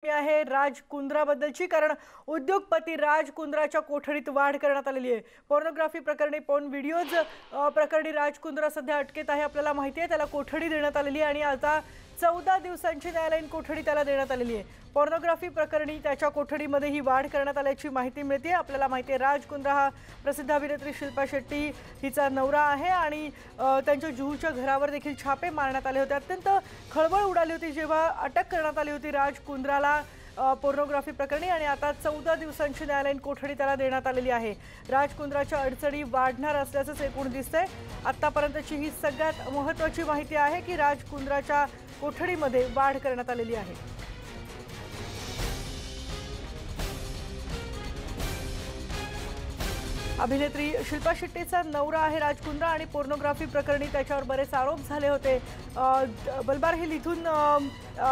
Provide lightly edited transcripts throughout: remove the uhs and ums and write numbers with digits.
आहे राज कुंद्राबद्दलची, कारण उद्योगपती राज कुंद्राच्या कोठडीत वाढ करण्यात आलेली आहे। पोर्नोग्राफी प्रकरणी पॉर्न व्हिडिओज प्रकरणी राज कुंद्रा सध्या अटकेत आहे। आपल्याला माहिती आहे त्याला कोठडी देण्यात आलेली आहे आणि आता 14 दिवसांची न्यायालयीन कोठडी त्याला देण्यात आलेली आहे। पोर्नोग्राफी प्रकरणी त्याच्या कोठडीमध्ये ही वाढ करण्यात आल्याची माहिती मिळते। आपल्याला माहिती आहे राज कुंद्रा हा प्रसिद्ध अभिनेत्री शिल्पा शेट्टी हिचा नवरा आहे आणि त्यांच्या जुहूच्या घरावर देखील छापे मारण्यात आले होते। अत्यंत खळबळ उडाली होती जेव्हा अटक करण्यात आली होती राज कुंद्राला पोर्नोग्राफी प्रकरणी आणि आता 14 दिवसांची न्यायालयीन कोठडी त्याला देण्यात आलेली आहे। राज कुंद्राच्या अडचणी वाढणार असल्याचं एकूण दिसतंय। आतापर्यंतची ही सगळ्यात महत्त्वाची माहिती आहे की राज कुंद्राच्या कोठडीमध्ये वाढ करण्यात आलेली आहे। अभिनेत्री शिल्पा शेट्टीचा नवरा आहे राज कुंद्रा आणि पोर्नोग्राफी प्रकरणी त्याच्यावर बरेच आरोप झाले होते। बलबार हिल इथून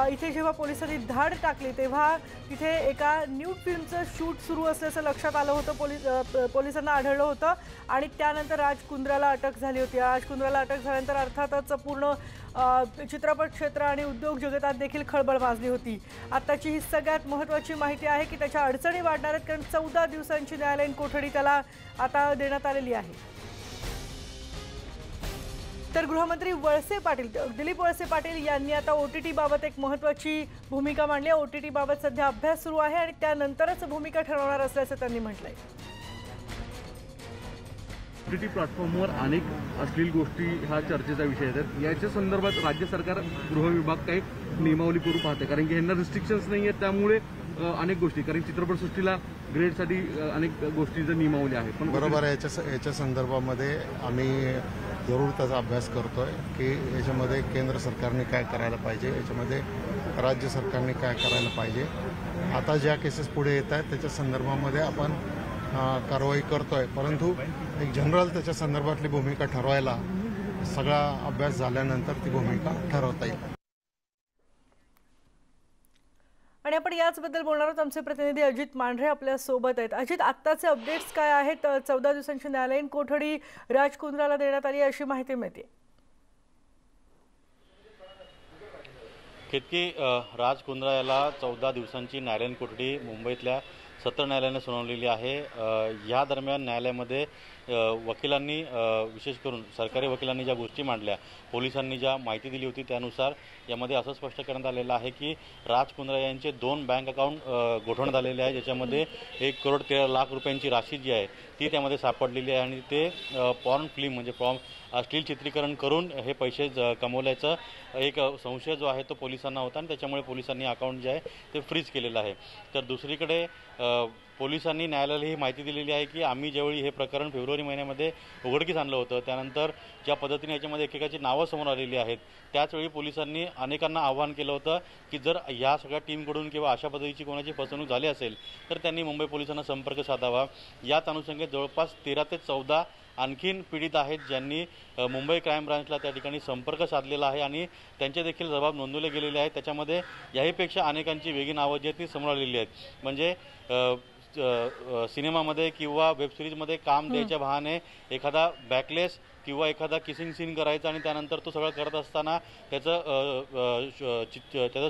इथे जेव्हा पोलिसांनी धाड टाकली तेव्हा तिथे एका न्यूड फिल्मचं शूट सुरू असल्याचं लक्षात आलं होतं। पोलिसांना आढळलं होतं आणि त्यानंतर राज कुंद्राला अटक झाली होती। राज कुंद्राला अटक झाल्यानंतर अर्थातच पूर्ण चित्रपट क्षेत्र आणि उद्योग जगतात देखील खळबळ माजली होती। आताची ही सगळ्यात महत्त्वाची माहिती आहे की त्याच्या अडचणी वाढणार आहेत, कारण 14 दिवसांची न्यायालयीन कोठडी त्याला आता देण्यात आलेली आहे। तर गृहमंत्री वळसे पाटील दिलीप वळसे पाटील यांनी आता OTT बाबत एक महत्त्वाची भूमिका मांडली आहे। OTT बाबत सध्या अभ्यास सुरू आहे आणि त्यानंतरच भूमिका ठरवणार असल्याचं त्यांनी म्हटलंय। OTT प्लॅटफॉर्मवर अनेक अश्लील गोष्टी हा चर्चेचा विषय आहे। याच्या संदर्भात राज्य सरकार गृह विभाग काही नियमावली करू पाहते, कारण की ह्यांना रिस्ट्रिक्शन्स नाही आहेत, त्यामुळे अनेक गोष्टी, कारण चित्रपटसृष्टीला ग्रेडसाठी अनेक गोष्टीचं नियमावली आहे। पण बरोबर आहे, याच्या संदर्भामध्ये आम्ही जरूर त्याचा अभ्यास करतोय की याच्यामध्ये केंद्र सरकारने काय करायला पाहिजे, याच्यामध्ये राज्य सरकारने काय करायला पाहिजे। आता ज्या केसेस पुढे येत आहेत त्याच्या संदर्भामध्ये आपण कारवाई करतोय, परंतु एक जनरल त्याच्या संदर्भातली भूमिका ठरवायला सगळा अभ्यास झाल्यानंतर ती भूमिका ठरवता येईल। आणि आपण याचबद्दल बोलणार आहोत। आमचे प्रतिनिधी अजित मांढरे आपल्या सोबत आहेत। अजित, आत्ताचे अपडेट्स काय आहेत? 14 दिवसांची न्यायालयीन कोठडी राज कुंद्राला देण्यात आली अशी माहिती मिळते। केतकी, राज कुंद्रा याला 14 दिवसांची न्यायालयीन कोठडी मुंबईतल्या सत्र न्यायालयाने सुनावलेली आहे। या दरम्यान न्यायालयामध्ये वकिलांनी विशेष करून सरकारी वकिलांनी ज्या गोष्टी मांडल्या, पोलिसांनी ज्या माहिती दिली होती त्यानुसार यामध्ये असं स्पष्ट करण्यात आलेलं आहे की राज कुंद्रा यांचे 2 बँक अकाउंट गोठवण्यात आलेले आहे, ज्याच्यामध्ये 1,13,00,000 रुपयांची राशी जी आहे ती त्यामध्ये सापडलेली आहे आणि ते पॉर्न फिल्म म्हणजे अश्लील चित्रीकरण करून हे पैसे कमवल्याचा एक संशय जो आहे तो पोलिसांना होता आणि त्याच्यामुळे पोलिसांनी अकाउंट जे आहे ते फ्रीज केलेलं आहे। तर दुसरीकडे पोलिसांनी न्यायालयाला ही माहिती दिलेली आहे की आम्ही ज्यावेळी हे प्रकरण फेब्रुवारी महिन्यामध्ये उघडकीस आणलं होतं, त्यानंतर ज्या पद्धतीने याच्यामध्ये एकेकाची नावं समोर आलेली आहेत, त्याचवेळी पोलिसांनी अनेकांना आवाहन केलं होतं की जर या सगळ्या टीमकडून किंवा अशा पद्धतीची कोणाची फसवणूक झाली असेल तर त्यांनी मुंबई पोलिसांना संपर्क साधावा। याच अनुषंगाने जवळपास 13 ते 14 आणखीन पीडित आहेत ज्यांनी मुंबई क्राईम ब्रांचला त्या ठिकाणी संपर्क साधलेला आहे आणि त्यांचे देखील जबाब नोंदवले गेलेले आहेत। त्याच्यामध्ये याहीपेक्षा अनेकांची वेगळी नावं जी आहेत ती समोर आलेली आहेत। म्हणजे सिनेमामध्ये किंवा वेबसिरीजमध्ये काम द्यायच्या बहाने एखादा बॅकलेस किंवा एखादा किसिंग सीन करायचा आणि त्यानंतर तो सगळं करत असताना त्याचं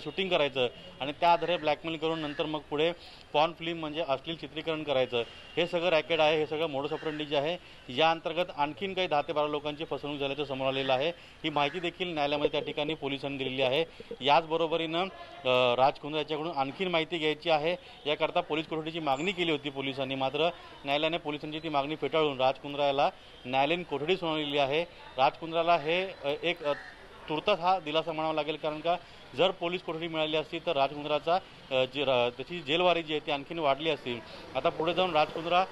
शूटिंग करायचं आणि त्या आधारे ब्लॅकमेल करून नंतर मग पुढे पॉर्न फिल्म म्हणजे अश्लील चित्रीकरण करायचं, हे सगळं रॅकेट आहे, हे सगळं मोडस ऑपरेंडी जे आहे या अंतर्गत आणखीन काही 10 ते 12 लोकांची फसवणूक झाल्याचं समोर आलेलं आहे। ही माहिती देखील न्यायालयामध्ये त्या ठिकाणी पोलिसांनी दिलेली आहे। याचबरोबरीनं राज कुंद्रा याच्याकडून आणखीन माहिती घ्यायची आहे, याकरता पोलीस कोठडीची मागणी केली होती पोलिसांनी, मात्र न्यायालयाने पोलिसांची ती मागणी फेटाळून राज कुंद्रा याला न्यायालयीन कोठडी सुनावलेली आहे। राज कुंद्राला हे एक तुर्तास हा दिलासा म्हणावा लागेल, कारण का जर पोलीस कोठडी मिळाली असती तर राज कुंद्राचा त्याची जेलवारी जी आहे ती आणखीन वाढली असती। आता पुढे जाऊन राज कुंद्रा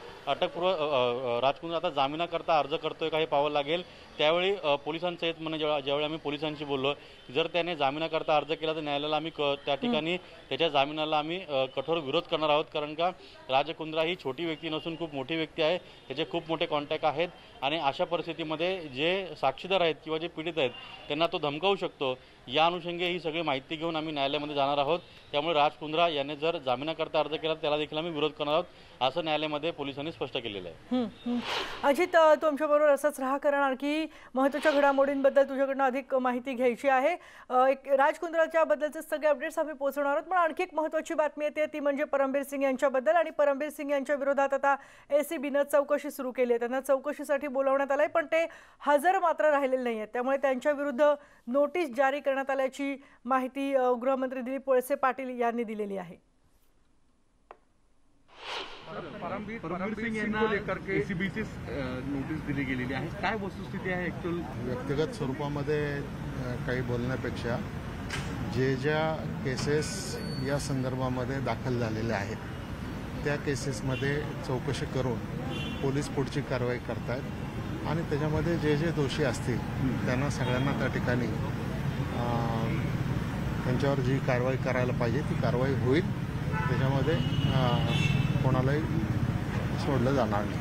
आता जामिनाकरता अर्ज करतोय का हे पाहावं लागेल। त्यावेळी पोलिसांचं येत म्हणून ज्यावेळी आम्ही पोलिसांशी बोललो, जर त्याने जामिनाकरता अर्ज केला तर न्यायालयाला आम्ही त्या ठिकाणी त्याच्या जामिनाला आम्ही कठोर विरोध करणार आहोत, कारण का राज कुंद्रा ही छोटी व्यक्ती नसून खूप मोठी व्यक्ती आहे, त्याचे खूप मोठे कॉन्टॅक्ट आहेत आणि अशा परिस्थितीमध्ये जे साक्षीदार आहेत किंवा जे पीडित आहेत त्यांना तो धमकावू शकतो। या अनुषंगे ही सगळी माहिती घेऊन आम्ही न्यायालयामध्ये जाणार आहोत। त्यामुळे राज कुंद्रा याने जर जामिनाकरता अर्ज केला त्याला देखील आम्ही विरोध करणार आहोत असं न्यायालयामध्ये पोलिसांनी स्पष्ट केलेलं आहे। अजित, तुमच्याबरोबर असंच राहा, कारण आणखी महत्त्वाच्या घडामोडींबद्दल तुझ्याकडनं अधिक माहिती घ्यायची आहे। एक राज कुंद्राच्या बद्दलचे सगळे अपडेट्स आम्ही पोहोचवणार आहोत, पण आणखी एक महत्त्वाची बातमी येते ती म्हणजे परमबीर सिंग यांच्याबद्दल। आणि परमबीर सिंग यांच्या विरोधात आता एसीबीनं चौकशी सुरू केली आहे। त्यांना चौकशीसाठी बोलावण्यात आलंय, पण ते हजर मात्र राहिलेले नाही आहेत। त्यामुळे त्यांच्या विरुद्ध नोटीस जारी करण्यात आल्याची माहिती गृहमंत्री दिलीप वळसे पाटील यांनी दिलेली आहे। परमबीर सिंग यांना एसीबीची नोटीस दिली गेलेली आहे, काय वस्तुस्थिती आहे ऍक्च्युअल? व्यक्तिगत स्वरूपामध्ये काही बोलण्यापेक्षा ज्या केसेस या संदर्भामध्ये दाखल झालेल्या आहेत त्या केसेसमध्ये चौकशी करून पोलीस पुढची कारवाई करतायत आणि त्याच्यामध्ये जे दोषी असतील त्यांना सगळ्यांना त्या ठिकाणी त्यांच्यावर जी कारवाई करायला पाहिजे ती कारवाई होईल। त्याच्यामध्ये कोणालाही सोडलं जाणार नाही।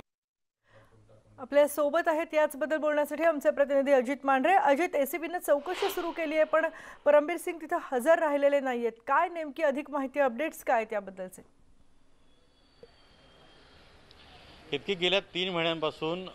आपल्या सोबत आहेत याचबद्दल बोलण्यासाठी आमचे प्रतिनिधी अजित मांढरे। अजित, एसीबीने चौकशी सुरू केली आहे, पण परमबीर सिंग तिथे हजर राहिलेले नाहीयेत, काय नेमकी अधिक माहिती, अपडेट्स काय त्याबद्दलचे? इतकी गेल्या 3 महिन्यांपासून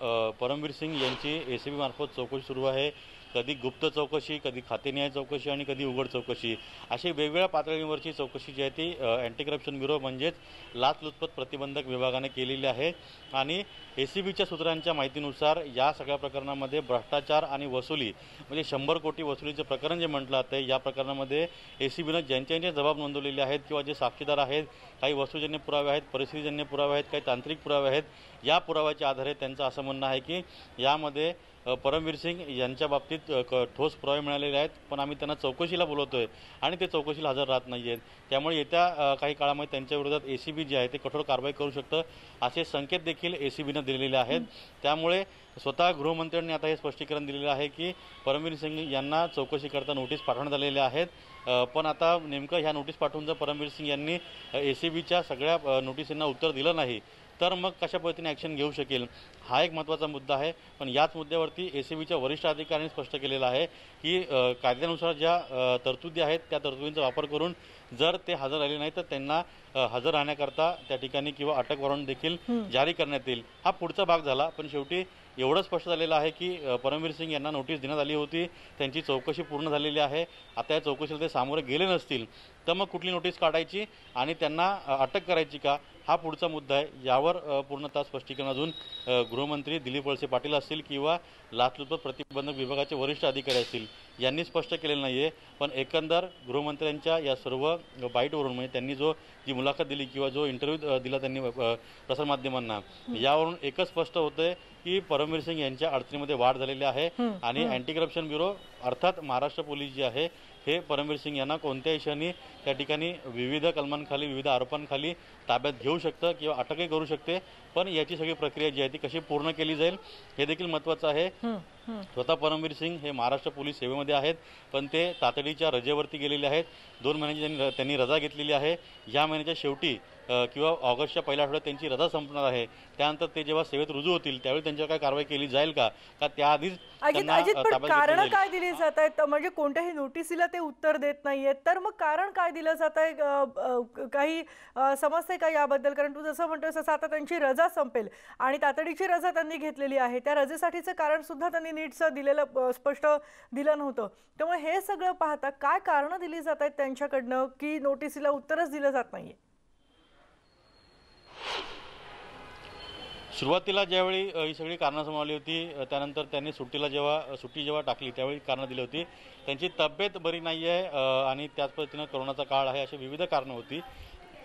परमबीर सिंग यांची एसीबी मार्फत चौकशी सुरू आहे। कधी गुप्त चौकशी, कधी खातेनिहाय चौकशी आणि कधी उघड चौकशी, अशी वेगवेगळ्या पातळीवरची चौकशी जी आहे ती अँटी करप्शन ब्युरो म्हणजेच लाचलुचपत प्रतिबंधक विभागाने केलेली आहे। आणि एसीबीच्या सूत्रांच्या माहितीनुसार या सगळ्या प्रकरणामध्ये भ्रष्टाचार आणि वसुली म्हणजे 100 कोटी वसुलीचं प्रकरण जे म्हटलं जातं, या प्रकरणामध्ये एसीबीनं ज्यांचे जबाब नोंदवलेले आहेत किंवा जे साक्षीदार आहेत, काही वस्तूजन्य पुरावे आहेत, परिस्थितीजन्य पुरावे आहेत, काही तांत्रिक पुरावे आहेत, या पुराव्याच्या आधारे त्यांचं असं म्हणणं आहे की यामध्ये परमबीर सिंग यांच्या बाबतीत ठोस पुरावे मिळालेले आहेत, पण आम्ही त्यांना चौकशीला बोलवतोय आणि ते चौकशीला हजर राहत नाही आहेत। त्यामुळे येत्या काही काळामध्ये त्यांच्या विरोधात एसीबी जे आहे ते कठोर कारवाई करू शकतं असे संकेत देखील एसीबीनं दिलेले आहेत। त्यामुळे स्वतः गृहमंत्र्यांनी आता हे स्पष्टीकरण दिलेलं आहे की परमबीर सिंग यांना चौकशीकरता नोटीस पाठवण्यात आलेल्या आहेत, पण आता नेमकं ह्या नोटीस पाठवून जर परमबीर सिंग यांनी एसीबीच्या सगळ्या नोटीसांना उत्तर दिलं नाही तर मग कशा पद्धतीने ॲक्शन घेऊ शकेल, हा एक महत्त्वाचा मुद्दा आहे। पण याच मुद्द्यावरती एसीबीच्या वरिष्ठ अधिकाऱ्यांनी स्पष्ट केलेलं आहे की कायद्यानुसार ज्या तरतुदी आहेत त्या तरतुदींचा वापर करून जर ते हजर राहिले नाही तर त्यांना हजर राहण्याकरता त्या ठिकाणी किंवा अटक वॉरंट देखील जारी करण्यात येईल। हा पुढचा भाग झाला, पण शेवटी एवढं स्पष्ट झालेलं आहे की परमबीर सिंग यांना नोटीस देण्यात आली होती, त्यांची चौकशी पूर्ण झालेली आहे। आता या चौकशीला ते सामोरे गेले नसतील तर मग कुठली नोटीस काढायची आणि त्यांना अटक करायची का, हा पुढचा मुद्दा आहे। यावर पूर्णतः स्पष्टीकरण अजून गृहमंत्री दिलीप वळसे पाटील असतील किंवा लाचलुचपत प्रतिबंधक विभागाचे वरिष्ठ अधिकारी असतील यांनी स्पष्ट केलेलं नाही आहे। पण एकंदर गृहमंत्र्यांच्या या सर्व बाईटवरून म्हणजे त्यांनी जी मुलाखत दिली किंवा जो इंटरव्ह्यू दिला त्यांनी प्रसारमाध्यमांना, यावरून एकच स्पष्ट होतंय की परमबीर सिंग यांच्या अडचणीमध्ये वाढ झालेली आहे आणि अँटी करप्शन ब्युरो अर्थात महाराष्ट्र पोलीस जे आहे हे परमबीर सिंग यांना कोणत्याही क्षणी त्या ठिकाणी विविध कलमांखाली विविध आरोपांखाली ताब्यात घेऊ शकतं किंवा अटकही करू शकते। पण याची सगळी प्रक्रिया जी आहे ती कशी पूर्ण केली जाईल हे देखील महत्त्वाचं आहे। स्वतः परमबीर सिंग हे महाराष्ट्र पोलीस सेवेमध्ये आहेत, पण ते तातडीच्या रजेवरती गेलेले आहेत। 2 महिन्यांची त्यांनी रजा घेतलेली आहे। या महिन्याच्या शेवटी किंवा ऑगस्टच्या पहिल्या आठवड्यात त्यांची रजा संपणार आहे। त्यानंतर ते जेव्हा सेवेत रुजू होतील त्यावेळी त्यांच्यावर काय कारवाई केली जाईल का त्याआधीच कारण काय दिली जात आहेत, म्हणजे कोणत्याही नोटीसीला ते उत्तर देत नाहीयेत, तर मग कारण काय दिलं जात आहे, काही समजते का याबद्दल? कारण तू जसं म्हणतोस तसं आता त्यांची रजा संपेल आणि तातडीची रजा त्यांनी घेतलेली आहे, त्या रजेसाठीचं कारण सुद्धा त्यांनी नीटचं दिलेलं स्पष्ट दिलं नव्हतं। त्यामुळे हे सगळं पाहता काय कारणं दिली जात आहेत त्यांच्याकडनं की नोटीसीला उत्तरच दिलं जात नाहीये? सुरुवातीला ज्यावेळी ही सगळी कारणं समोर आली होती त्यानंतर त्यांनी सुट्टी जेव्हा टाकली त्यावेळी कारणं दिली होती त्यांची तब्येत बरी नाही आहे आणि त्याच पद्धतीनं कोरोनाचा काळ आहे, अशी विविध कारणं होती।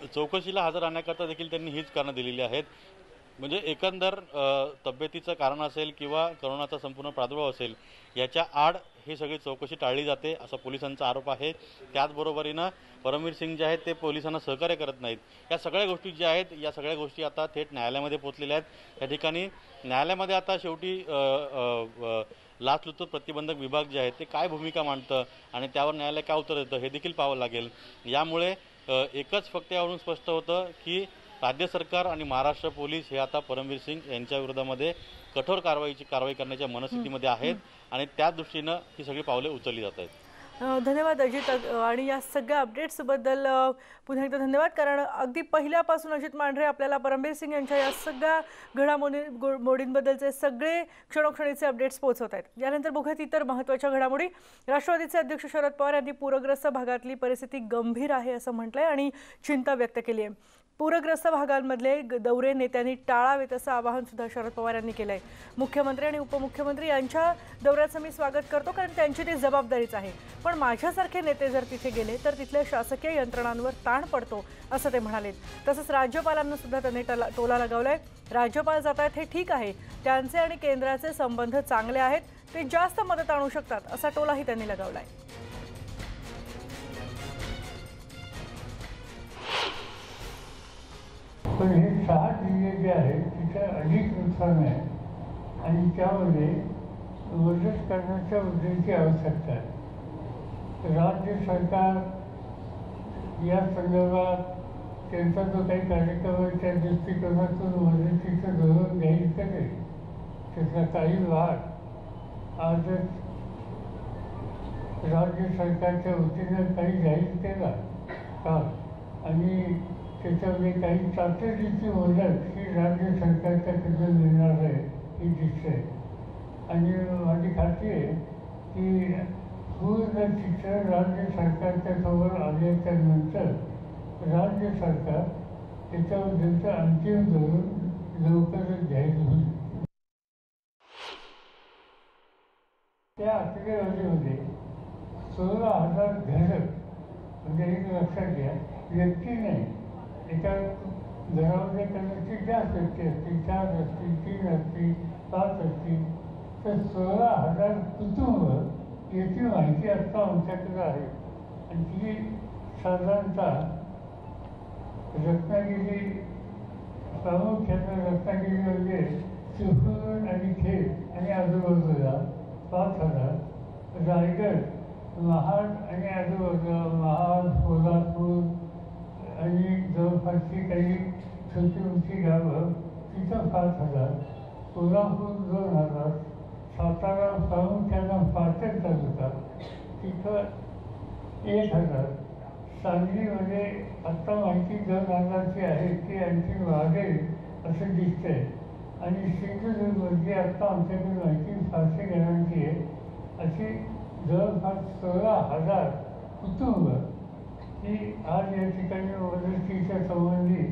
चौकशीला हजर राहण्याकरता देखील त्यांनी हीच कारणं दिलेली आहेत। म्हणजे एकंदर तब्येतीचं कारण असेल किंवा कोरोनाचा संपूर्ण प्रादुर्भाव असेल याच्या आड ही सगळी चौकशी टाळली जाते असा पोलिसांचा आरोप आहे। त्याचबरोबरीनं परमबीर सिंग जे आहेत ते पोलिसांना सहकार्य करत नाहीत। या सगळ्या गोष्टी ज्या आहेत या सगळ्या गोष्टी आता थेट न्यायालयामध्ये पोहोचलेल्या आहेत। या ठिकाणी न्यायालयामध्ये आता शेवटी लाचलुचपत प्रतिबंधक विभाग जे आहे ते काय भूमिका मांडतं आणि त्यावर न्यायालय काय उत्तर देतं हे देखील पाहावं लागेल। यामुळे एकच फक्त यावरून स्पष्ट होतं की राज्य सरकार आणि महाराष्ट्र पोलीस हे आता परमबीर सिंग यांच्या विरोधामध्ये कठोर कारवाई करण्याच्या मनस्थितीमध्ये आहेत आणि त्याच दृष्टीनं ही सगळी पावले उचलली जात आहेत। धन्यवाद अजित. आणि या सगळ्या अपडेट्सबद्दल पुन्हा एकदा धन्यवाद. कारण अगदी पहिल्यापासून अजित मांढरे आपल्याला परमबीर सिंग यांच्या या सगळ्या घडामोडींबद्दलचे सगळे क्षणोक्षणीचे अपडेट्स पोहोचवत आहेत. यानंतर बघूयात इतर महत्त्वाच्या घडामोडी. राष्ट्रवादीचे अध्यक्ष शरद पवार यांनी पूरग्रस्त भागातली परिस्थिती गंभीर आहे असं म्हटलंय आणि चिंता व्यक्त केली आहे. पूरग्रस्त भागांमधले दौरे नेत्यांनी टाळावेत असं आवाहन सुद्धा शरद पवार यांनी केलंय. मुख्यमंत्री आणि उपमुख्यमंत्री यांच्या दौऱ्याचं मी स्वागत करतो, कारण त्यांची ती जबाबदारीच आहे. पण माझ्यासारखे नेते जर तिथे गेले तर तिथल्या शासकीय यंत्रणांवर ताण पडतो असं ते म्हणाले. तसंच राज्यपालांना सुद्धा त्यांनी टोला लगावलाय. राज्यपाल जात आहेत हे ठीक आहे, त्यांचे आणि केंद्राचे संबंध चांगले आहेत, ते जास्त मदत आणू शकतात असा टोलाही त्यांनी लगावलाय. पण हे 6 जिल्हे जे आहेत तिथं अधिक नुकसान आहे आणि त्यामध्ये मदत करण्याच्या उद्देशाची आवश्यकता आहे. राज्य सरकार या संदर्भात त्यांचा जो काही कार्यक्रम आहे त्या दृष्टिकोनातून मदतीचं धोरण जाहीर करेल. त्याचा काही भाग आजच राज्य सरकारच्या वतीनं काही जाहीर केला का आणि त्याच्यामध्ये काही तातडीची मदत ही राज्य सरकारच्याकडून मिळणार आहे ही दिसते. आणि माझी खात्री आहे की पूर्ण चित्र राज्य सरकारच्या समोर आल्याच्या नंतर राज्य सरकार त्याच्याबद्दलचं अंतिम धोरण लवकरच जाहीर होईल. त्या आकडेवारीमध्ये 16,000 घरं म्हणजे एक लक्षात घ्या, व्यक्ती नाही, एका घरामध्ये कदाचित जास्त व्यक्ती असतील, 4 असतील, 3 असतील, 5 असतील, तर 16,000 कुटुंब याची माहिती आत्ता आमच्याकडे आहे. आणि ती साधारणतः रत्नागिरी, प्रामुख्यानं रत्नागिरी म्हणजे चिपळूण आणि खेड आणि आजूबाजूला 5,000, रायगड, महाड आणि आजूबाजूला महाड, सोलापूर आणि जवळपासची काही छोटी मोठी गावं तिथं 5,000, कोल्हापूर 2,000, सातारा प्रामुख्यानं पाटण तालुका तिथं 1,000, सांगलीमध्ये आत्ता माहिती 2,000ची आहे ती आणखी वाढेल असं दिसतंय. आणि सिंधुदुर्गमध्ये आत्ता आमच्याकडे माहिती 500 घरांची आहे. अशी जवळपास 16,000 कुटुंब ही आज या ठिकाणी मदतीच्या संबंधी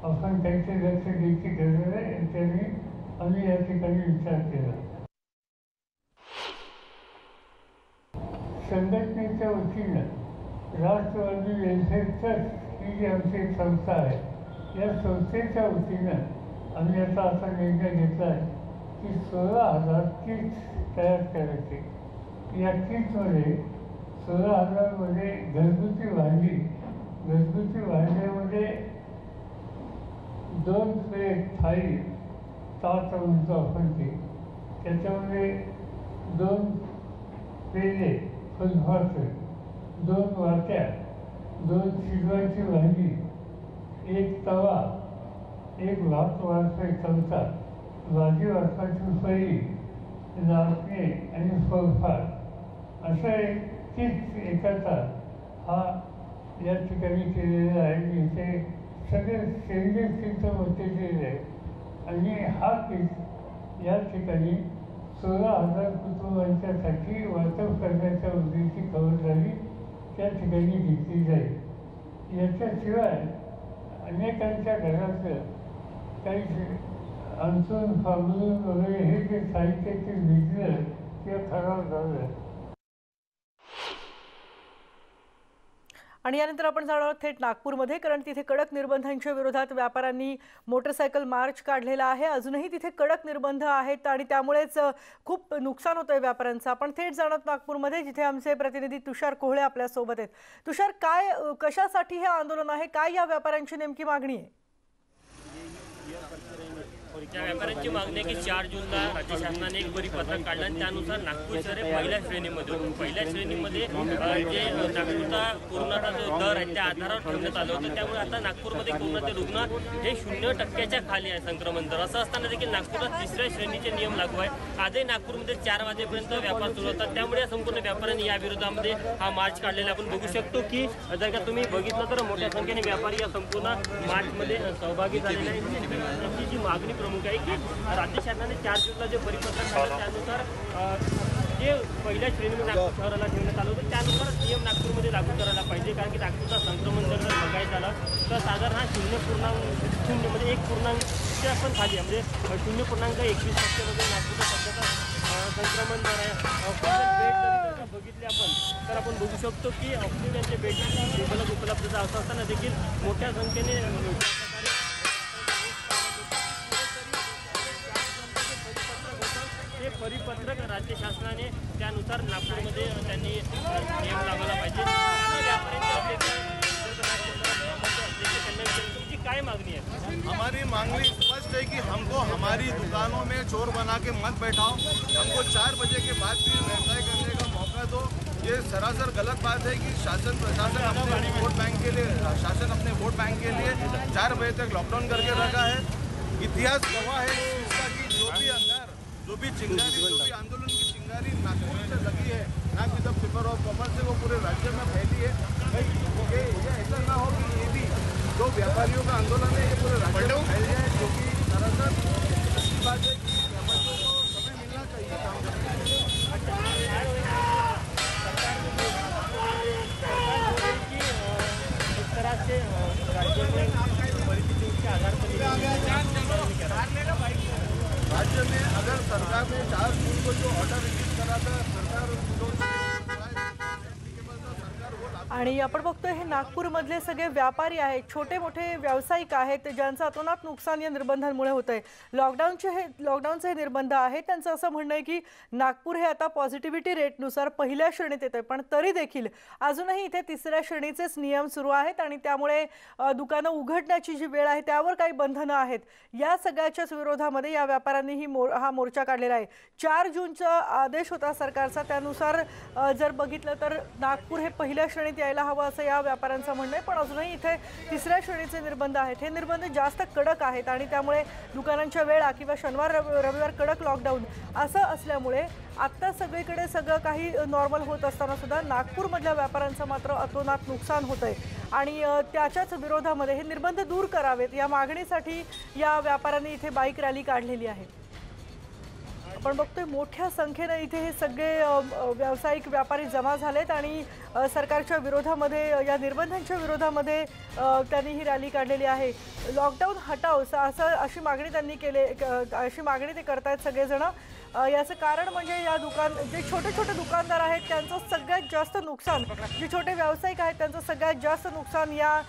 आपण काहीतरी लक्ष द्यायची गरज आहे. त्यांनी आम्ही या ठिकाणी विचार केला. संघटनेच्या वतीनं राष्ट्रवादी वेलफेअर ट्रस्ट ही जी आमची एक संस्था आहे, या संस्थेच्या वतीनं आम्ही आता असा निर्णय घेतला आहे की 16,000 किट्स तयार करायचे. या किट्समध्ये 16,000मध्ये घरगुती भांड्यामध्ये 2 प्लेट थाळी ताट म्हणतो आपण ते, त्याच्यामध्ये 2 पेले फुलफाटे, 2 वाट्या, 2 शिजवायची भांडी, 1 तवा, 1 भात वाढता चमचा, भाजी वाढताची फळी, लाटणे आणि फळफाट असं एक किट एकाचा हा या ठिकाणी केलेला आहे. इथे सगळे स्टेनलेस स्टीलचं मटेरियल आहे आणि हा किट या ठिकाणी 16,000 कुटुंबांच्यासाठी वाटप करण्याच्या उद्देशाची खबरदारी त्या ठिकाणी घेतली जाईल. याच्याशिवाय अनेकांच्या घराचं काही अंथरूण फांबरून वगैरे हे जे साहित्य ते भिजलं किंवा खराब झालं. आणि यानंतर आपण जाणार आहोत थेट नागपूरमध्ये, कारण तिथे कडक निर्बंधांच्या विरोधात व्यापाऱ्यांनी मोटरसायकल मार्च काढलेला आहे. अजूनही तिथे कडक निर्बंध आहेत आणि त्यामुळेच खूप नुकसान होतंय व्यापाऱ्यांचं. आपण थेट जाणार आहोत नागपूरमध्ये, जिथे आमचे प्रतिनिधी तुषार कोहळे आपल्यासोबत आहेत. तुषार, कशासाठी हे आंदोलन आहे, काय या व्यापाऱ्यांची नेमकी मागणी आहे? त्या व्यापाऱ्यांची मागणी आहे की 4 जूनला राज्य शासनाने एक परिपत्रक काढलं आणि त्यानुसार नागपूर शहर हे पहिल्या श्रेणीमध्ये होतं. पहिल्या श्रेणीमध्ये जे नागपूरचा कोरोनाचा जो दर आहे त्या आधारावर ठेवण्यात आलं होतं. त्यामुळे आता नागपूरमध्ये कोरोनाचे रुग्ण हे 0% खाली आहे संक्रमण दर. असं असताना देखील नागपुरात 3ऱ्या श्रेणीचे नियम लागू आहे. आजही नागपूरमध्ये 4 वाजेपर्यंत व्यापार सुरू होतात. त्यामुळे या संपूर्ण व्यापाऱ्यांनी या विरोधामध्ये हा मार्च काढलेला आपण बघू शकतो की जर का तुम्ही बघितलं तर मोठ्या संख्येने व्यापारी या संपूर्ण मार्चमध्ये सहभागी झालेले आहेत. त्यांची जी मागणी प्रमुख आहे की राज्य शासनाने 4 जूनला जे परिपत्रक काढलं त्यानुसार जे पहिल्या श्रेणीमध्ये नागपूर शहराला ठेवण्यात आलं होतं त्यानुसार नियम नागपूरमध्ये लागू करायला पाहिजे. कारण की नागपूरचा संक्रमण दर जर बघायचं झालं तर साधारण हा 0.0 म्हणजे 1.च्या पण खाली आहे. म्हणजे 0.21% नागपूरचा सध्याचा संक्रमण दर आहे. बेड बघितले तर आपण बघू शकतो की ऑक्सिजनचे बेडची मुबलक उपलब्धता असं असताना देखील मोठ्या संख्येने हे परिपत्रक राज्य शासनाने त्यानुसार नागपूरमध्ये त्यांनी नियम लावायला पाहिजे. तुमची काय मागणी आहे? हमारी मांगनी स्पष्ट है कि हमको हमारी दुकानों में चोर बना के मत बैठाओ. हमको 4 बजे के बाद भी व्यवसाय करने का मौका दो. ये सरासर गलत बात है कि प्रशासन अपने वोट बैंक के लिए 4 बजे तक लॉकडाउन करके रखा है. इतिहास गवाह है इसका कि जो भी चिंगारी जो भी आंदोलन की चिंगारी नागपुर से लगी है, नाग विद पेपर ऑफ कॉमर्स से वो पूरे राज्य में फैली है. ये ऐसा ना हो कि ये भी जो व्यापारियों का आंदोलन है ये पूरे राज्य में फैल जाए, जो कि दरअसल अच्छी बात है कि व्यापारियों को समय मिलना चाहिए काम करने के लिए. इस तरह से राज्य में परिस्थितियों के आधार पर राज्य में अगर सरकार ने 4 जून को जो ऑर्डर रिलीज करा था सरकार आणि आपण बघतोय हे नागपूरमधले सगळे व्यापारी आहेत, छोटे मोठे व्यावसायिक आहेत ज्यांचं अतोनात नुकसान या निर्बंधांमुळे होतंय. लॉकडाऊनचे हे निर्बंध आहेत. त्यांचं असं म्हणणं आहे की नागपूर हे आता पॉझिटिव्हिटी रेटनुसार पहिल्या श्रेणीत येतंय, पण तरी देखील अजूनही इथे 3ऱ्या श्रेणीचेच नियम सुरू आहेत आणि त्यामुळे दुकानं उघडण्याची जी वेळ आहे त्यावर काही बंधनं आहेत. या सगळ्याच्याच विरोधामध्ये या व्यापाऱ्यांनी हा मोर्चा काढलेला आहे. 4 जूनचा आदेश होता सरकारचा, त्यानुसार जर बघितलं तर नागपूर हे पहिल्या श्रेणीत यायला हवं असं या व्यापाऱ्यांचं म्हणणं आहे. पण अजूनही इथे 3ऱ्या श्रेणीचे निर्बंध आहेत. हे निर्बंध जास्त कडक आहेत आणि त्यामुळे दुकानांच्या वेळा किंवा शनिवार रविवार कडक लॉकडाऊन असं असल्यामुळे आत्ता सगळीकडे सगळं काही नॉर्मल होत असताना सुद्धा नागपूरमधल्या व्यापाऱ्यांचं मात्र अतोनात नुकसान होत आहे आणि त्याच्याच विरोधामध्ये हे निर्बंध दूर करावेत या मागणीसाठी या व्यापाऱ्यांनी इथे बाईक रॅली काढलेली आहे. आपण बघतोय मोठ्या संख्येने इथे हे सगळे व्यावसायिक व्यापारी जमा झालेत आणि सरकारच्या विरोधामध्ये या निर्बंधांच्या विरोधामध्ये त्यांनी ही रॅली काढलेली आहे. लॉकडाऊन हटाव अशी मागणी त्यांनी अशी मागणी ते करतायत सगळेजण. याचं कारण म्हणजे या जे छोटे छोटे दुकानदार आहेत त्यांचं सगळ्यात जास्त नुकसान, जे छोटे व्यावसायिक आहेत त्यांचं सगळ्यात जास्त नुकसान या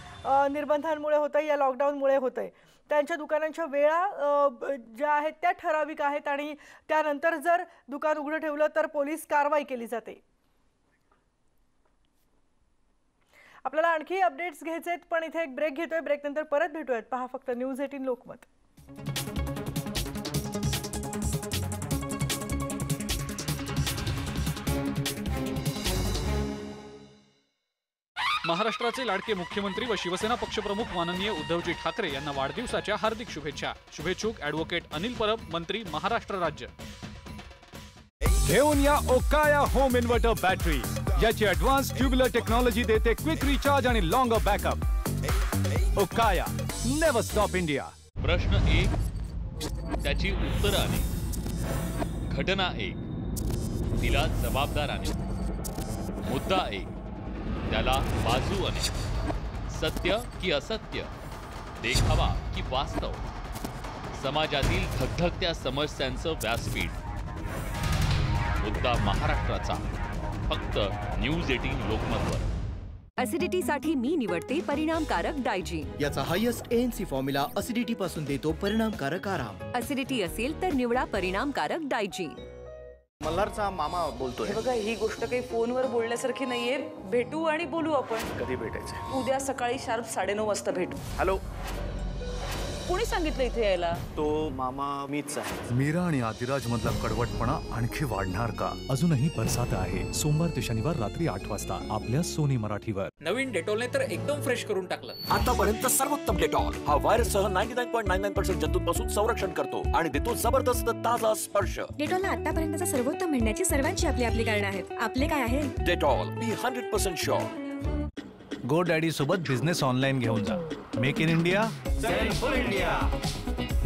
निर्बंधांमुळे होतंय, या लॉकडाऊनमुळे होतंय. त्यांच्या दुकानांच्या वेळा ज्या आहेत त्या ठराविक आहेत आणि त्यानंतर जर दुकान उघडं ठेवलं तर पोलीस कारवाई केली जाते. आपल्याला आणखी अपडेट्स घ्यायचे आहेत पण इथे एक ब्रेक घेतोय. ब्रेकनंतर परत भेटूयात. पहा फक्त न्यूज 18 लोकमत. महाराष्ट्राचे लाडके मुख्यमंत्री व शिवसेना पक्षप्रमुख माननीय उद्धवजी ठाकरे यांना वाढदिवसाच्या हार्दिक शुभेच्छा. शुभेच्छुक ॲडव्होकेट अनिल परब, मंत्री, महाराष्ट्र राज्य. घेऊन या ओकाया होम इन्व्हर्टर बॅटरी. याची ॲडव्हान्स ट्यूबुलर टेक्नॉलॉजी देते क्विक रिचार्ज आणि longer backup. Okaya, never stop India. प्रश्न 1, त्याची उत्तरं अनेक. घटना 1, तिला जबाबदार अनेक. मुद्दा 1, त्याला बाजू अनेक. सत्य की असत्य, देखावा की वास्तव, समाजातील धगधगत्या समस्यांचं व्यासपीठ. मुद्दा महाराष्ट्राचा, फक्त न्यूज 18 लोकमतवर. ॲसिडिटीसाठी मी निवडते परिणामकारक डायजी. याचा हायेस्ट ANC फॉर्म्युला ॲसिडिटी पासून देतो परिणामकारक आराम. ॲसिडिटी असेल तर निवडा परिणामकारक डायजी. मल्हारचा मामा बोलतोय. हे बघा, ही गोष्ट काही फोनवर बोलण्यासारखी नाहीये. भेटू आणि बोलू आपण. कधी भेटायचं? उद्या सकाळी शार्प 9:30 वाजता भेटू. हॅलो. कोणी सांगितलं इथे यायला? तो मामा मीच आहे. मीरा आणि आदिराज मधला कडवटपणा आणखी वाढणार का? अजूनही बरसात आहे. सोमवार ते शनिवार रात्री 8 वाजता आपल्या सोनी मराठीवर. नवीन डेटॉलने तर एकदम फ्रेश करून टाकलं. आतापर्यंत सर्वोत्तम डेटॉल हा व्हायरससह 99.99% जंतूंपासून संरक्षण करतो आणि देतो जबरदस्त ताजा स्पर्श. डेटॉलला आतापर्यंतचा सर्वोत्तम म्हणण्याची सर्वांची आपली गाणी आहेत. आपले काय आहे? Dettol be 100% sure. GoDaddy सोबत बिझनेस ऑनलाईन घेऊन जा. Make in India, sell full India.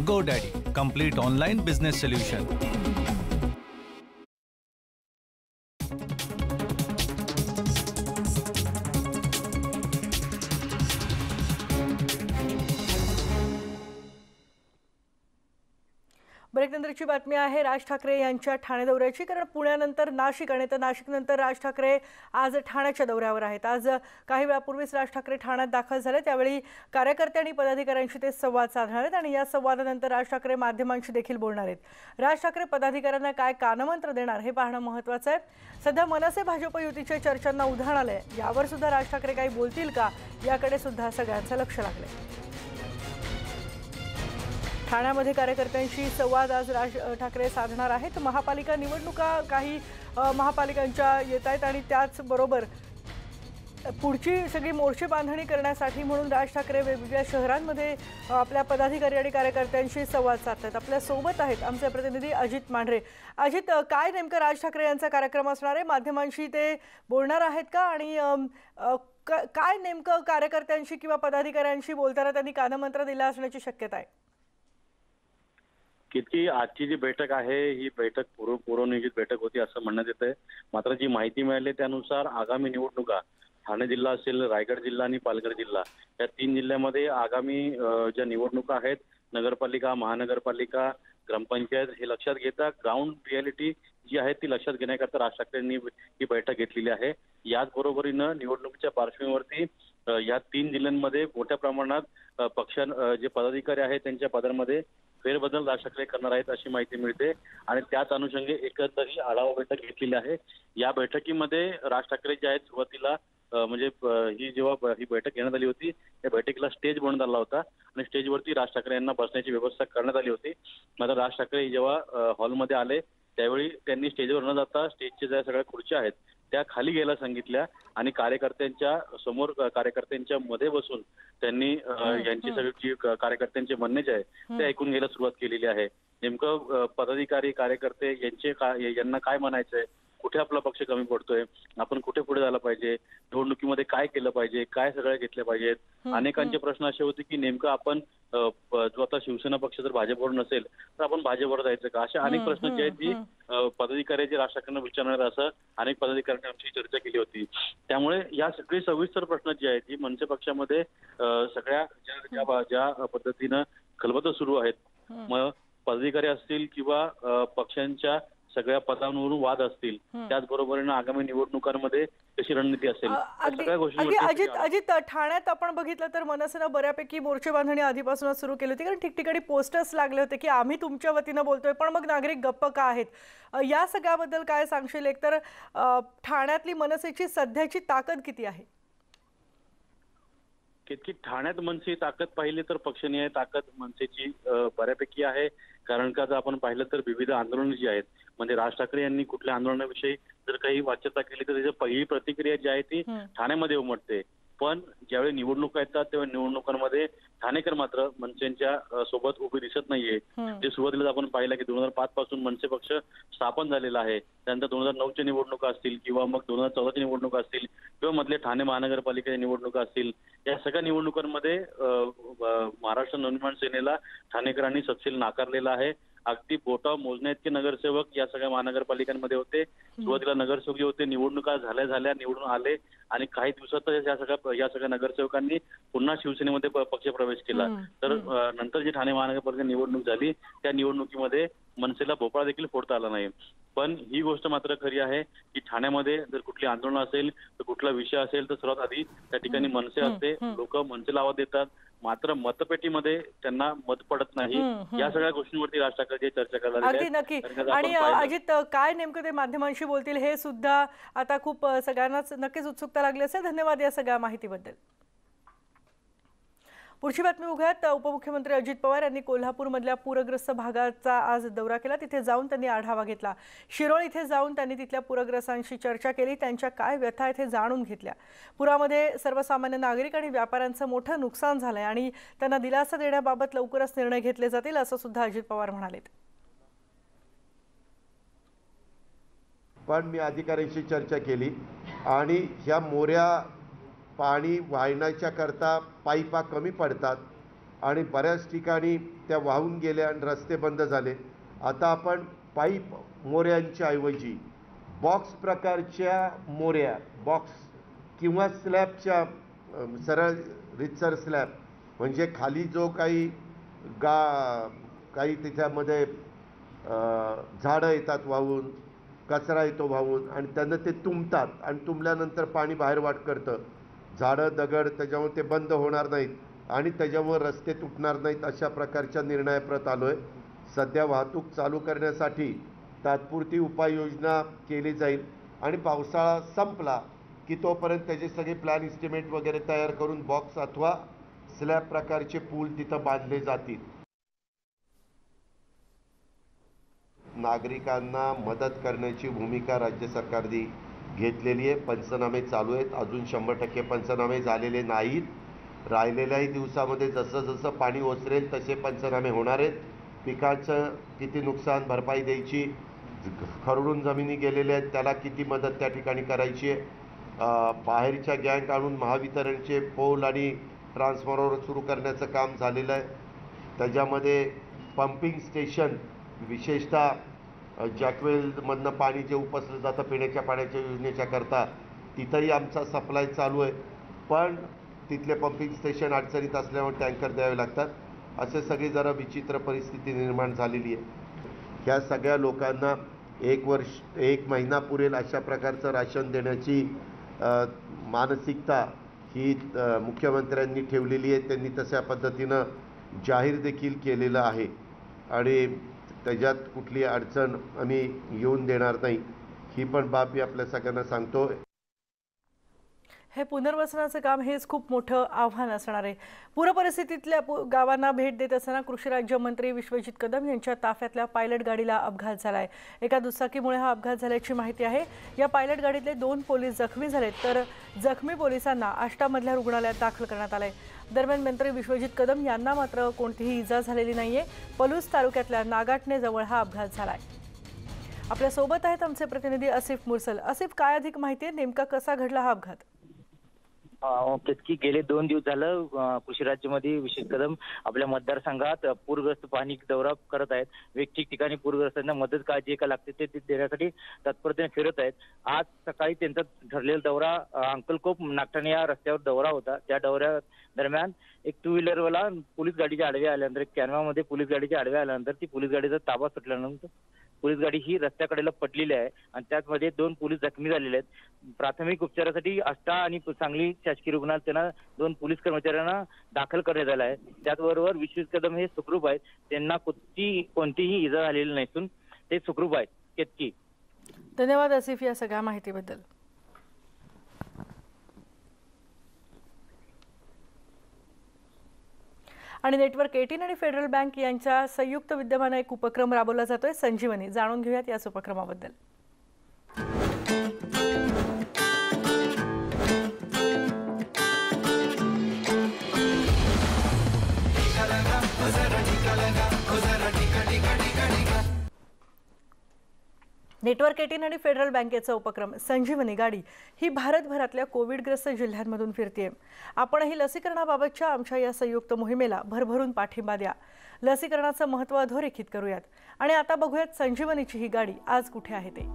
GoDaddy, complete online business solution. ब्रेकनंतरची बातमी आहे राज ठाकरे यांच्या ठाणे दौऱ्याची. कारण पुण्यानंतर नाशिक आणि तर नाशिकनंतर राज ठाकरे आज ठाण्याच्या दौऱ्यावर आहेत. आज काही वेळापूर्वीच राज ठाकरे ठाण्यात दाखल झाले. त्यावेळी कार्यकर्ते आणि पदाधिकाऱ्यांशी ते संवाद साधणार आहेत आणि या संवादानंतर राज ठाकरे माध्यमांशी देखील बोलणार आहेत. राज ठाकरे पदाधिकाऱ्यांना काय कानमंत्र देणार हे पाहणं महत्त्वाचं आहे. सध्या मनसे भाजप युतीच्या चर्चांना उधाण आलंय. यावर सुद्धा राज ठाकरे काही बोलतील का याकडे सुद्धा सगळ्यांचं लक्ष लागलंय. ठाण्यामध्ये कार्यकर्त्यांशी संवाद आज राज ठाकरे साधणार आहेत. महापालिका निवडणुका काही महापालिकांच्या येत आहेत आणि त्याचबरोबर पुढची सगळी मोर्चे बांधणी करण्यासाठी म्हणून राज ठाकरे वेगवेगळ्या शहरांमध्ये आपल्या पदाधिकारी आणि कार्यकर्त्यांशी संवाद साधतात. आपल्या सोबत आहेत आमचे प्रतिनिधी अजित मांढरे. अजित, काय नेमकं राज ठाकरे यांचा कार्यक्रम असणार आहे? माध्यमांशी ते बोलणार आहेत का? आणि काय नेमकं कार्यकर्त्यांशी किंवा पदाधिकाऱ्यांशी बोलताना त्यांनी कानमंत्र दिला असण्याची शक्यता आहे? की आजची जी बैठक आहे ही बैठक पूर्वनियोजित बैठक होती असं म्हणण्यात येत आहे. मात्र जी माहिती मिळाली त्यानुसार आगामी निवडणुका ठाणे जिल्हा असेल, रायगड जिल्हा आणि पालघर जिल्हा या 3 जिल्ह्यामध्ये आगामी ज्या निवडणुका आहेत, नगरपालिका, महानगरपालिका, ग्रामपंचायत, हे लक्षात घेता ग्राउंड रियालिटी जी आहे ती लक्षात घेण्याकरता राज ठाकरेंनी ही बैठक घेतलेली आहे. याचबरोबरीनं निवडणुकीच्या पार्श्वभूमीवरती या 3 जिल्ह्यांमध्ये मोठ्या प्रमाणात जे पदाधिकारी आहेत त्यांच्या पदांमध्ये फेरबदल राज ठाकरे करणार आहेत अशी माहिती मिळते आणि त्याच अनुषंगे एकंदरीत आढावा बैठक घेतलेली आहे. या बैठकीमध्ये राज ठाकरे जे आहेत सुरुवातीला म्हणजे ही जेव्हा ही बैठक घेण्यात आली होती त्या बैठकीला स्टेज बनवण्यात आला होता आणि स्टेजवरती राज ठाकरे यांना बसण्याची व्यवस्था करण्यात आली होती. मात्र राज ठाकरे जेव्हा हॉलमध्ये आले त्यावेळी त्यांनी स्टेजवर न जाता स्टेजच्या ज्या सगळ्या खुर्च्या आहेत त्या खाली घ्यायला सांगितल्या आणि कार्यकर्त्यांच्या समोर कार्यकर्त्यांच्या मध्ये बसून त्यांनी यांची सगळी जी कार्यकर्त्यांचे म्हणणे जे आहे ते ऐकून घ्यायला सुरुवात केलेली आहे. नेमकं पदाधिकारी कार्यकर्ते यांना काय म्हणायचंय, कुठे आपला पक्ष कमी पडतोय, आपण कुठे पुढे झालं पाहिजे, निवडणुकीमध्ये काय केलं पाहिजे, काय सगळ्या घेतल्या पाहिजेत. अनेकांचे प्रश्न असे होते की नेमकं आपण जो आता शिवसेना पक्ष जर भाजपवर नसेल तर आपण भाजपवर जायचं का, अशा अनेक प्रश्न जे आहेत ती पदाधिकाऱ्याचे राज ठाकरेंना विचारणार असं अनेक पदाधिकाऱ्यांनी आमची चर्चा केली होती. त्यामुळे या सगळी सविस्तर प्रश्न जे आहेत ती मनसे पक्षामध्ये सगळ्या ज्या पद्धतीनं खलबतं सुरू आहेत, मग पदाधिकारी असतील किंवा पक्षांच्या सगळ्या पदांवरून वाद असतील, त्याचबरोबरीनं आगामी निवडणुकांमध्ये कशी रणनीती असेल, सगळ्या गोष्टी. अजित, ठाण्यात आपण बघितलं तर मनसेनं बऱ्यापैकी मोर्चे बांधणी आधीपासूनच सुरू केली होती. कारण ठिकठिकाणी पोस्टर्स लागले होते की आम्ही तुमच्या वतीनं बोलतोय पण मग नागरिक गप्प का आहेत. या सगळ्याबद्दल काय सांगशील? एक तर ठाण्यातली मनसेची सध्याची ताकद किती आहे? की ठाण्यात मनसे ताकद पाहिली तर पक्षनीय ताकद मनसेची बऱ्यापैकी आहे. कारण का जर आपण पाहिलं तर विविध आंदोलनं जी आहेत, म्हणजे राज ठाकरे यांनी कुठल्या आंदोलनाविषयी जर काही वाच्यता केली तर त्याची पहिली प्रतिक्रिया जी आहे ती ठाण्यामध्ये उमटते. पण ज्यावेळी निवडणुका येतात तेव्हा निवडणुकांमध्ये ठाणेकर मात्र मनसेंच्या सोबत उभी दिसत नाहीये. जे सुरुवातीला आपण पाहिलं की 2005 पासून मनसे पक्ष स्थापन झालेला आहे. त्यानंतर 2009च्या निवडणुका असतील किंवा मग 2014च्या निवडणुका असतील किंवा मधले ठाणे महानगरपालिकेच्या निवडणुका असतील, या सगळ्या निवडणुकांमध्ये महाराष्ट्र नवनिर्माण सेनेला ठाणेकरांनी सपशेल नाकारलेला आहे. अगदी बोटा मोजण्या इतके नगरसेवक या सगळ्या महानगरपालिकांमध्ये होते. सुरुवातीला नगरसेवक जे होते निवडणुका झाल्या निवडून आले आणि काही दिवसातच या सगळ्या नगरसेवकांनी पुन्हा शिवसेनेमध्ये पक्षप्रवेश केला. तर नंतर जी ठाणे महानगरपालिका निवडणूक झाली त्या निवडणुकीमध्ये मनसेला भोपळा देखील फोडता आला नाही. पण ही गोष्ट मात्र खरी आहे की ठाण्यामध्ये जर कुठली आंदोलन असेल तर कुठला विषय असेल तर सर्वात आधी त्या ठिकाणी मनसे असते. लोक मनसेला आवाज देतात, मात्र मतपेटीमध्ये त्यांना मत पडत नाही. या सगळ्या गोष्टींवरती राज ठाकरे चर्चा करणार आहेत. नक्की. आणि अजित, काय नेमकं ते माध्यमांशी बोलतील हे सुद्धा आता खूप सगळ्यांनाच नक्कीच उत्सुकता लागली असेल. धन्यवाद या सगळ्या माहितीबद्दल. पुढची बातमी बघूयात. उपमुख्यमंत्री अजित पवार यांनी कोल्हापूरमधल्या पूरग्रस्त भागाचा आज दौरा केला. तिथे जाऊन त्यांनी आढावा घेतला. शिरोळ इथे जाऊन त्यांनी तिथल्या पूरग्रस्तांशी चर्चा केली. त्यांच्या काय व्यथा आहेत हे जाणून घेतल्या. पुरामध्ये सर्वसामान्य नागरिक आणि व्यापाऱ्यांचं मोठं नुकसान झालंय आणि त्यांना दिलासा देण्याबाबत लवकरच निर्णय घेतले जातील असं सुद्धा अजित पवार म्हणाले. पण मी अधिकाऱ्यांशी चर्चा केली आणि ह्या मोऱ्या पाणी वाहण्याच्या करता पाईपा कमी पडतात आणि बऱ्याच ठिकाणी त्या वाहून गेल्या आणि रस्ते बंद झाले. आता आपण पाईप मोऱ्यांच्या ऐवजी बॉक्स प्रकारच्या मोऱ्या, बॉक्स किंवा स्लॅबच्या, सरळ रितसर स्लॅब, म्हणजे खाली जो काही त्याच्यामध्ये झाडं येतात वाहून, कचरा येतो वाहून आणि त्यांना ते तुंबतात आणि तुंबल्यानंतर पाणी बाहेर वाट करतं. झाडं दगड त्याच्यामुळे ते बंद होणार नाहीत आणि त्याच्यावर रस्ते तुटणार नाहीत अशा प्रकारच्या निर्णयाप्रत आलो आहे. सध्या वाहतूक चालू करण्यासाठी तात्पुरती उपाययोजना केली जाईल आणि पावसाळा संपला की तोपर्यंत त्याचे सगळे प्लॅन इस्टिमेट वगैरे तयार करून बॉक्स अथवा स्लॅब प्रकारचे पूल तिथं बांधले जातील. नागरिकांना मदत करण्याची भूमिका राज्य सरकारने घेतलेली आहे. पंचनामे चालू आहेत. अजून 100% पंचनामे झालेले नाहीत. राहिलेल्याही दिवसामध्ये जसं जसं पाणी ओसरेल तसे पंचनामे होणार आहेत. पिकाचं किती नुकसान भरपाई द्यायची, खरडून जमिनी गेलेल्या आहेत त्याला किती मदत त्या ठिकाणी करायची आहे. बाहेरच्या गँग आणून महावितरणचे पोल आणि ट्रान्सफॉर्मर सुरू करण्याचं काम झालेलं आहे. त्याच्यामध्ये पंपिंग स्टेशन, विशेषतः जॅकवेलमधनं पाणी जे उपसलं जातं पिण्याच्या पाण्याच्या योजनेच्या करता, तिथंही आमचा सप्लाय चालू आहे. पण तिथले पंपिंग स्टेशन अडचणीत असल्यामुळे टँकर द्यावे लागतात. असे सगळी जरा विचित्र परिस्थिती निर्माण झालेली आहे. ह्या सगळ्या लोकांना 1 महिना पुरेल अशा प्रकारचं राशन देण्याची मानसिकता ही मुख्यमंत्र्यांनी ठेवलेली आहे. त्यांनी तशा पद्धतीनं जाहीर देखील केलेलं आहे आणि त्याच्यात कुठली अडचण आम्ही येऊन देणार नाही, ही पण बाब मी आपल्या सगळ्यांना सांगतो. हे पुनर्वसनाचं काम हेच खूप मोठं आव्हान असणार आहे. पूरपरिस्थितीतल्या गावांना भेट देत असताना कृषी राज्यमंत्री विश्वजित कदम यांच्या ताफ्यातल्या पायलट गाडीला अपघात झालाय. एका दुचाकीमुळे हा अपघात झाल्याची माहिती आहे. या पायलट गाडीतले 2 पोलीस जखमी झालेत तर जखमी पोलिसांना आष्टामधल्या रुग्णालयात दाखल करण्यात आलंय. दरम्यान मंत्री विश्वजित कदम यांना मात्र कोणतीही इजा झालेली नाहीये. पलूस तालुक्यातल्या नागाटणेजवळ हा अपघात झालाय. आपल्या सोबत आहेत आमचे प्रतिनिधी आसिफ मुरसल. आसिफ, काय अधिक माहिती आहे, नेमका कसा घडला हा अपघात? की गेले 2 दिवस झालं कृषी राज्यमंत्री विश्वजित कदम आपल्या मतदारसंघात पूरग्रस्त पाहणी दौरा करत आहेत. वैयक्तिक ठिकाणी पूरग्रस्तांना मदत काय जे काय लागते ते देण्यासाठी तत्परतेने फिरत आहेत. आज सकाळी त्यांचा ठरलेला दौरा अंकलकोप नागठाणे या रस्त्यावर दौरा होता. त्या दौऱ्या दरम्यान एक 2 व्हीलरवाला पोलीस गाडीच्या आडव्या आल्यानंतर, कॅनवामध्ये पोलीस गाडीच्या आडव्या आल्यानंतर ती पोलीस गाडीचा ताबा सुटल्यानंतर पोलीस गाडी ही रस्त्याकडेला पडलेली आहे आणि त्यामध्ये 2 पोलीस जखमी झालेले आहेत. प्राथमिक उपचारासाठी आष्टा आणि सांगली शासकीय रुग्णालयात त्यांना 2 पोलीस कर्मचाऱ्यांना दाखल करण्यात आलं आहे. त्याचबरोबर विश्वजित कदम हे सुखरूप आहेत. त्यांना कोणतीही इजा झालेली नसून ते सुखरूप आहेत. केतकी. धन्यवाद आसिफ या सगळ्या माहितीबद्दल. आणि नेटवर्क 18 आणि फेडरल बँक यांच्या संयुक्त विद्यमाने एक उपक्रम राबवला जातोय, संजीवनी. जाणून घेऊयात याच उपक्रमाबद्दल. नेटवर्क 18 आणि फेडरल बँकेचा उपक्रम संजीवनी गाडी ही भारतभरातल्या कोविडग्रस्त जिल्ह्यांमधून फिरतेय. आपणही लसीकरणाबाबतच्या आमच्या या संयुक्त मोहिमेला भरभरून पाठिंबा द्या. लसीकरणाचं महत्त्व अधोरेखित करूयात. आणि आता बघूयात संजीवनीची ही गाडी आज कुठे आहे ते.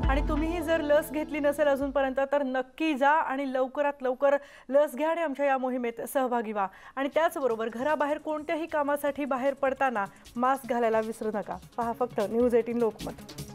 आणि तुम्हीही जर लस घेतली नसेल अजूनपर्यंत तर नक्की जा आणि लवकरात लवकर लस घ्या आणि आमच्या या मोहिमेत सहभागी व्हा. आणि त्याचबरोबर घराबाहेर कोणत्याही कामासाठी बाहेर पडताना मास्क घालायला विसरू नका. पहा फक्त न्यूज 18 लोकमत.